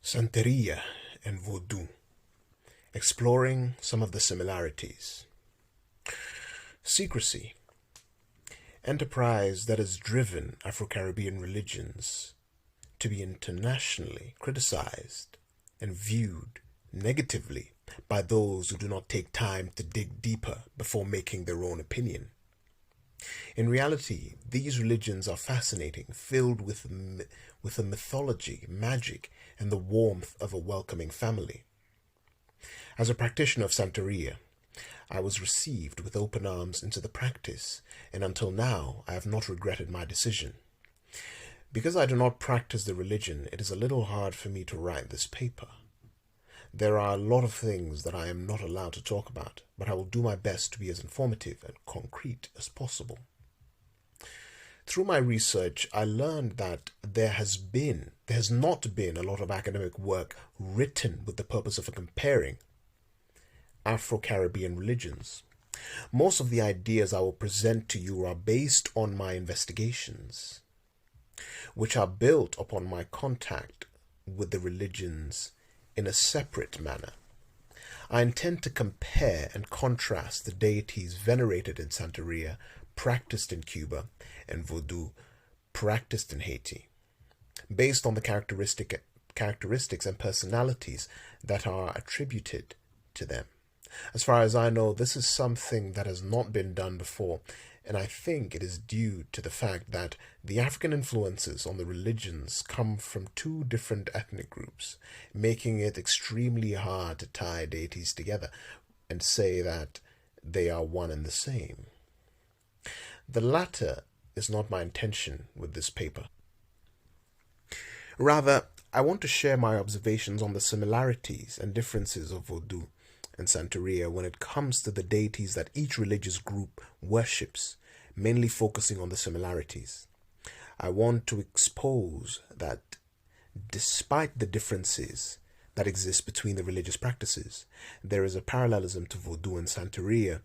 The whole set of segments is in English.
Santeria and Vodou, exploring some of the similarities. Secrecy, enterprise that has driven Afro-Caribbean religions to be internationally criticized and viewed negatively by those who do not take time to dig deeper before making their own opinion. In reality, these religions are fascinating, filled with a mythology, magic, and the warmth of a welcoming family. As a practitioner of Santeria, I was received with open arms into the practice, and until now I have not regretted my decision. Because I do not practice the religion, it is a little hard for me to write this paper. There are a lot of things that I am not allowed to talk about, but I will do my best to be as informative and concrete as possible. Through my research, I learned that there has not been a lot of academic work written with the purpose of comparing Afro-Caribbean religions. Most of the ideas I will present to you are based on my investigations, which are built upon my contact with the religions in a separate manner. I intend to compare and contrast the deities venerated in Santeria, practiced in Cuba, and Vodou, practiced in Haiti, based on the characteristics and personalities that are attributed to them. As far as I know, this is something that has not been done before, and I think it is due to the fact that the African influences on the religions come from two different ethnic groups, making it extremely hard to tie deities together and say that they are one and the same. The latter is not my intention with this paper. Rather, I want to share my observations on the similarities and differences of Vodou and Santeria when it comes to the deities that each religious group worships, mainly focusing on the similarities. I want to expose that despite the differences that exist between the religious practices, there is a parallelism to Vodou and Santeria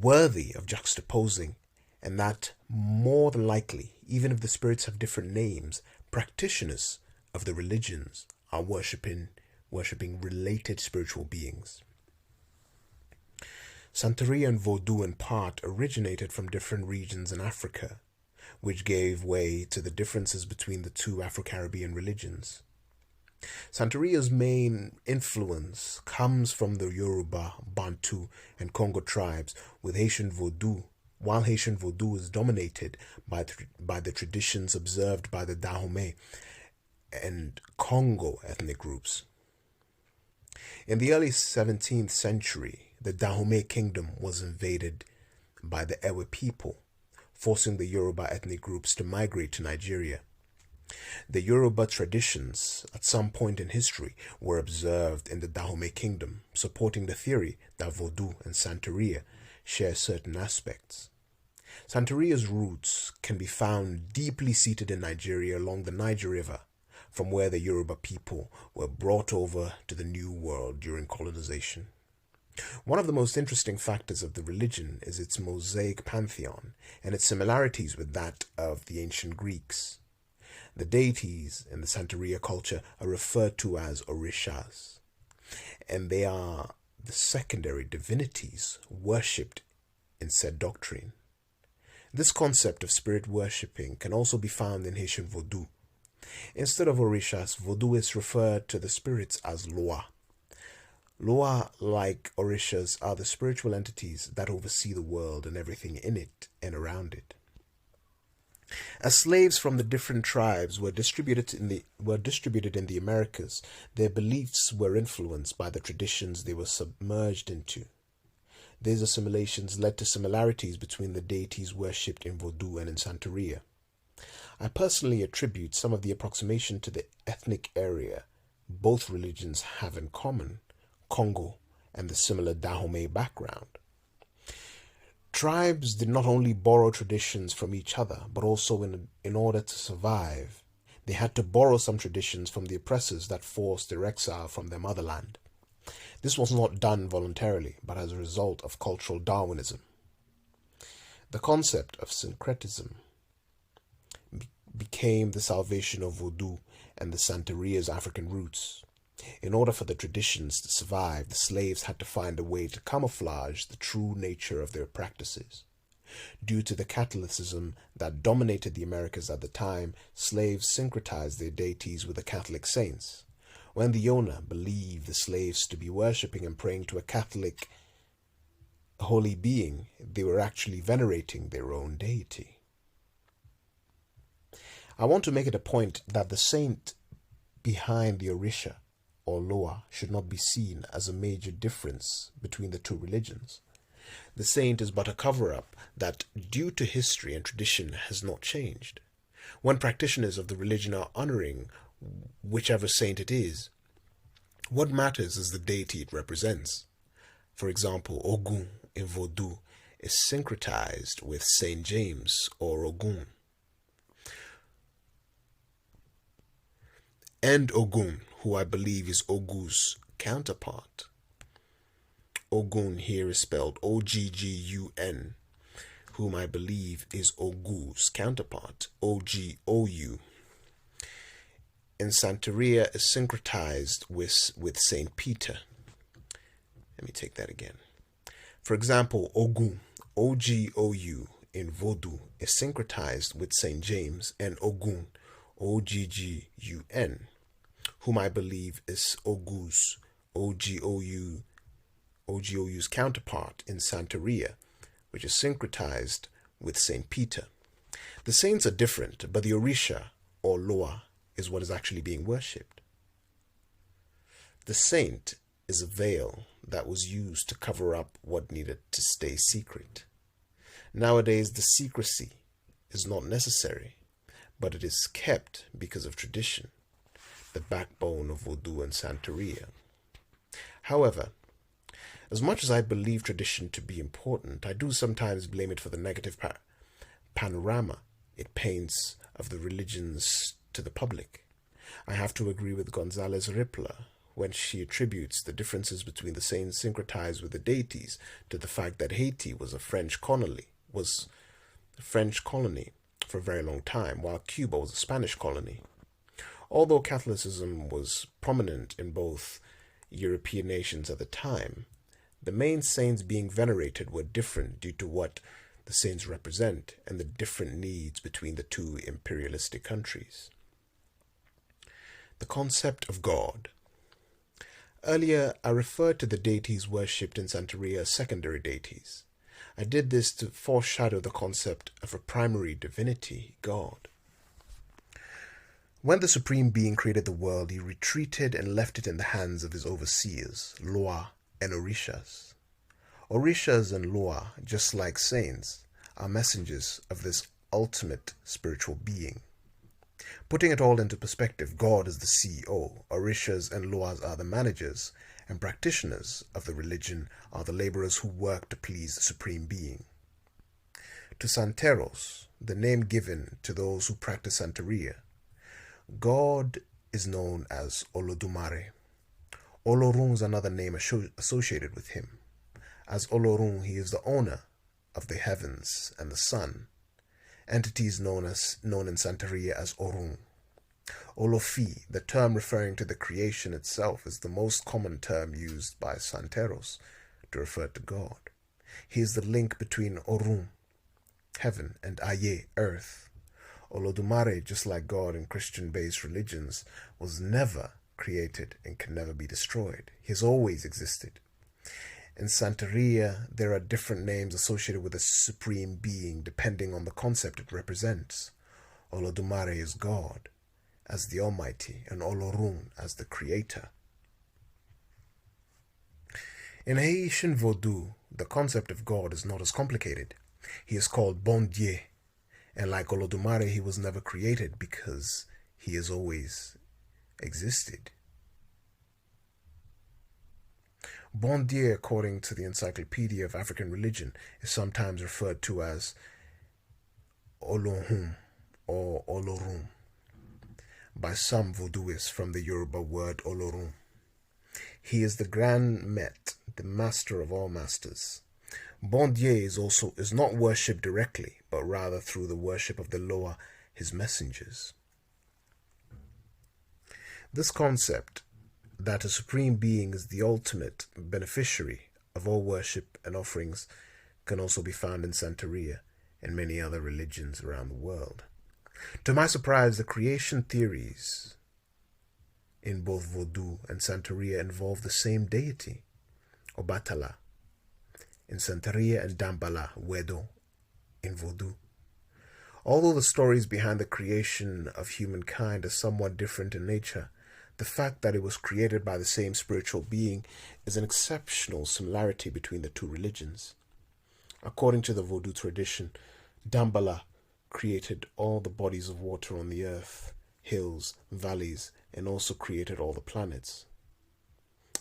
worthy of juxtaposing, and that more than likely, even if the spirits have different names, practitioners of the religions are worshipping related spiritual beings. Santeria and Vodou in part originated from different regions in Africa, which gave way to the differences between the two Afro-Caribbean religions. Santeria's main influence comes from the Yoruba, Bantu, and Congo tribes, with Haitian Vodou, while Haitian Vodou is dominated by the traditions observed by the Dahomey and Congo ethnic groups. In the early 17th century, the Dahomey kingdom was invaded by the Ewe people, forcing the Yoruba ethnic groups to migrate to Nigeria. The Yoruba traditions, at some point in history, were observed in the Dahomey kingdom, supporting the theory that Vodou and Santeria share certain aspects. Santeria's roots can be found deeply seated in Nigeria along the Niger River, from where the Yoruba people were brought over to the New World during colonization. One of the most interesting factors of the religion is its mosaic pantheon and its similarities with that of the ancient Greeks. The deities in the Santeria culture are referred to as orishas, and they are the secondary divinities worshipped in said doctrine. This concept of spirit worshipping can also be found in Haitian Vodou. Instead of orishas, Vodouists refer to the spirits as Loa. Loa, like orishas, are the spiritual entities that oversee the world and everything in it and around it. As slaves from the different tribes were distributed in the Americas, their beliefs were influenced by the traditions they were submerged into. These assimilations led to similarities between the deities worshipped in Vodou and in Santeria. I personally attribute some of the approximation to the ethnic area both religions have in common, Congo, and the similar Dahomey background. Tribes did not only borrow traditions from each other, but also in order to survive, they had to borrow some traditions from the oppressors that forced their exile from their motherland. This was not done voluntarily, but as a result of cultural Darwinism. The concept of syncretism became the salvation of Vodou and the Santeria's African roots. In order for the traditions to survive, the slaves had to find a way to camouflage the true nature of their practices. Due to the Catholicism that dominated the Americas at the time, slaves syncretized their deities with the Catholic saints. When the owner believed the slaves to be worshipping and praying to a Catholic holy being, they were actually venerating their own deity. I want to make it a point that the saint behind the Orisha or Loa should not be seen as a major difference between the two religions. The saint is but a cover-up that, due to history and tradition, has not changed. When practitioners of the religion are honoring whichever saint it is, what matters is the deity it represents. For example, Ogun in Vodou is syncretized with Saint James or Ogun. And Ogun, who I believe is Ogu's counterpart. Ogun here is spelled Oggun, whom I believe is Ogu's counterpart, Ogou. And Santeria is syncretized with Saint Peter. Let me take that again. For example, Ogun, Ogou in Vodou is syncretized with Saint James, and Ogun, Oggun, whom I believe is Ogu's, Ogou's counterpart in Santeria, which is syncretized with Saint Peter. The saints are different, but the Orisha, or Loa, is what is actually being worshipped. The saint is a veil that was used to cover up what needed to stay secret. Nowadays, the secrecy is not necessary, but it is kept because of tradition, the backbone of Vodou and Santeria. However, as much as I believe tradition to be important, I do sometimes blame it for the negative panorama it paints of the religions to the public. I have to agree with Gonzalez Rippler when she attributes the differences between the saints syncretized with the deities to the fact that Haiti was a French colony for a very long time, while Cuba was a Spanish colony. Although Catholicism was prominent in both European nations at the time, the main saints being venerated were different due to what the saints represent and the different needs between the two imperialistic countries. The concept of God. Earlier, I referred to the deities worshipped in Santeria as secondary deities. I did this to foreshadow the concept of a primary divinity, God. When the Supreme Being created the world, he retreated and left it in the hands of his overseers, Loa and Orishas. Orishas and Loa, just like saints, are messengers of this ultimate spiritual being. Putting it all into perspective, God is the CEO, Orishas and Loas are the managers, and practitioners of the religion are the laborers who work to please the Supreme Being. To Santeros, the name given to those who practice Santeria, God is known as Olodumare. Olorun is another name associated with him. As Olorun, he is the owner of the heavens and the sun. Entities known in Santeria as Orun. Olofi, the term referring to the creation itself, is the most common term used by Santeros to refer to God. He is the link between Orun, heaven, and Aye, earth. Olodumare, just like God in Christian-based religions, was never created and can never be destroyed. He has always existed. In Santeria, there are different names associated with a supreme being depending on the concept it represents. Olodumare is God, as the Almighty, and Olorun as the Creator. In Haitian Vodou, the concept of God is not as complicated. He is called Bon Dieu, and like Olodumare, he was never created because he has always existed. Bon Dieu, according to the Encyclopedia of African Religion, is sometimes referred to as Olohun or Olorun by some Vodouists from the Yoruba word Olorun. He is the Grand Met, the master of all masters. Bon Dieu is not worshipped directly, but rather through the worship of the Loa, his messengers. This concept that a supreme being is the ultimate beneficiary of all worship and offerings can also be found in Santeria and many other religions around the world. To my surprise, the creation theories in both Vodou and Santeria involve the same deity, Obatala, in Santeria, and Dambala Wedo in Vodou. Although the stories behind the creation of humankind are somewhat different in nature, the fact that it was created by the same spiritual being is an exceptional similarity between the two religions. According to the Vodou tradition, Dambala created all the bodies of water on the earth, hills, valleys, and also created all the planets.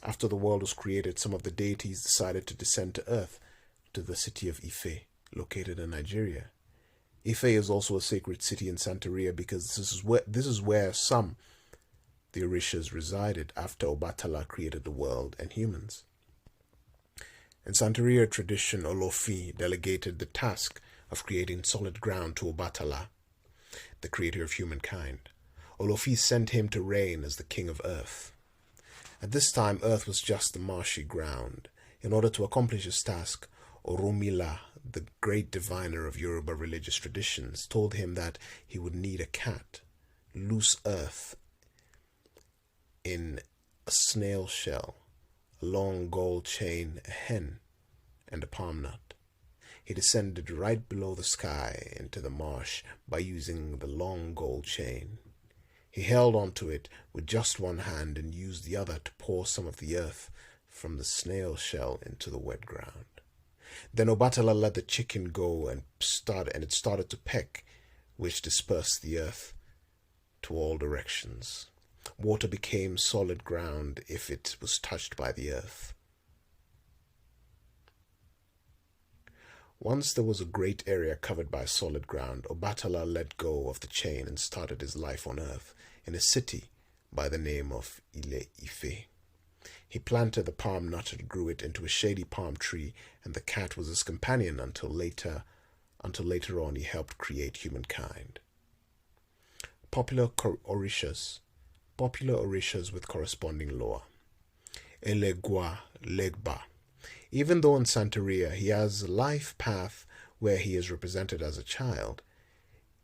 After the world was created, some of the deities decided to descend to earth, to the city of Ife, located in Nigeria. Ife is also a sacred city in Santeria because this is where the Orishas resided after Obatala created the world and humans. In Santeria tradition, Olofi delegated the task of creating solid ground to Obatala, the creator of humankind. Olofi sent him to reign as the king of earth. At this time, earth was just the marshy ground. In order to accomplish his task, Oromila, the great diviner of Yoruba religious traditions, told him that he would need a cat, loose earth in a snail shell, a long gold chain, a hen, and a palm nut. He descended right below the sky into the marsh by using the long gold chain. He held onto it with just one hand and used the other to pour some of the earth from the snail shell into the wet ground. Then Obatala let the chicken go and it started to peck, which dispersed the earth to all directions. Water became solid ground if it was touched by the earth. Once there was a great area covered by solid ground, Obatala let go of the chain and started his life on earth in a city by the name of Ile-Ife. He planted the palm nut and grew it into a shady palm tree, and the cat was his companion until later on he helped create humankind. Popular orishas with corresponding lore. Ellegua and Legba. Even though in Santeria he has a life path where he is represented as a child,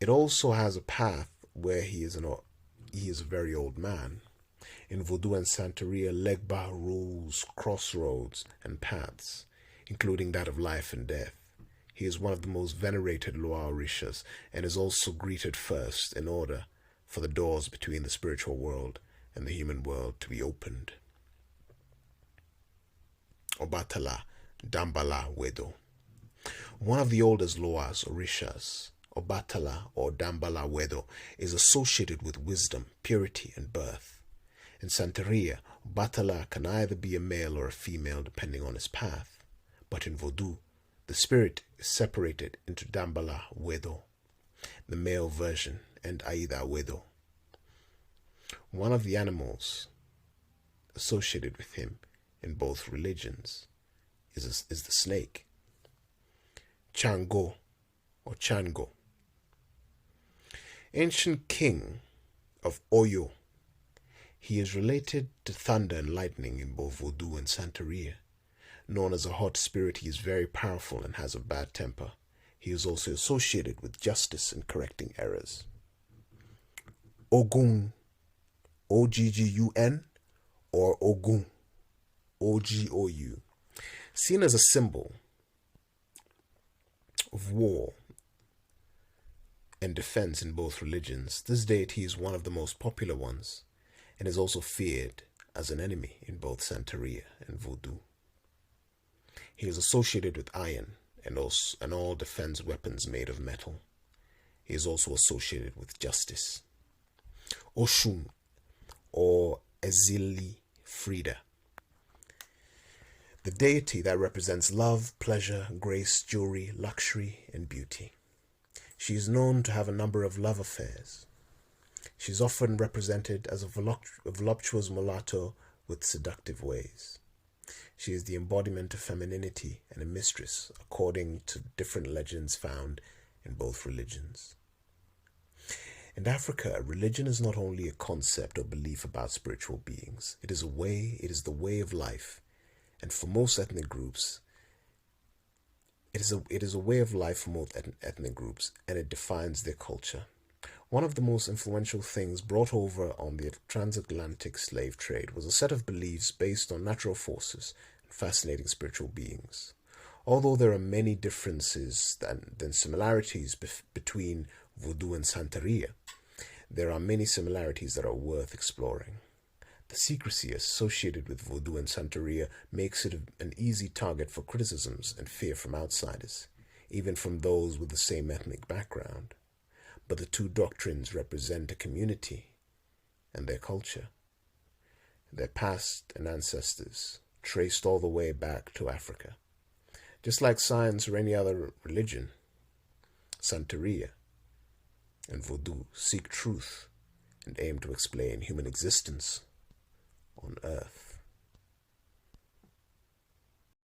it also has a path where he is a very old man. In Vodou and Santeria, Legba rules crossroads and paths, including that of life and death. He is one of the most venerated Loa Orishas and is also greeted first in order for the doors between the spiritual world and the human world to be opened. Obatala Dambala Wedo. One of the oldest Loas Orishas, Obatala or Dambala Wedo, is associated with wisdom, purity, and birth. In Santeria, Obatala can either be a male or a female depending on his path. But in Vodou, the spirit is separated into Dambala Wedo, the male version, and Aida Wedo. One of the animals associated with him in both religions is the snake, Chango or Chango. Ancient king of Oyo, he is related to thunder and lightning in both Vodou and Santeria. Known as a hot spirit, he is very powerful and has a bad temper. He is also associated with justice and correcting errors. Ogun, Oggun, or Ogun, Ogou. Seen as a symbol of war and defense in both religions, this deity is one of the most popular ones and is also feared as an enemy in both Santeria and Vodou. He is associated with iron and all defense weapons made of metal. He is also associated with justice. Oshun, or Ezili Frida, the deity that represents love, pleasure, grace, jewelry, luxury, and beauty. She is known to have a number of love affairs. She is often represented as a voluptuous mulatto with seductive ways. She is the embodiment of femininity and a mistress, according to different legends found in both religions. In Africa, religion is not only a concept or belief about spiritual beings. It is the way of life. And for most ethnic groups, it is a way of life for most ethnic groups, and it defines their culture. One of the most influential things brought over on the transatlantic slave trade was a set of beliefs based on natural forces and fascinating spiritual beings. Although there are many differences than similarities between Vodou and Santeria, there are many similarities that are worth exploring. The secrecy associated with Vodou and Santeria makes it an easy target for criticisms and fear from outsiders, even from those with the same ethnic background. But the two doctrines represent a community and their culture, their past and ancestors, traced all the way back to Africa. Just like science or any other religion, Santeria and Vodou seek truth and aim to explain human existence on Earth.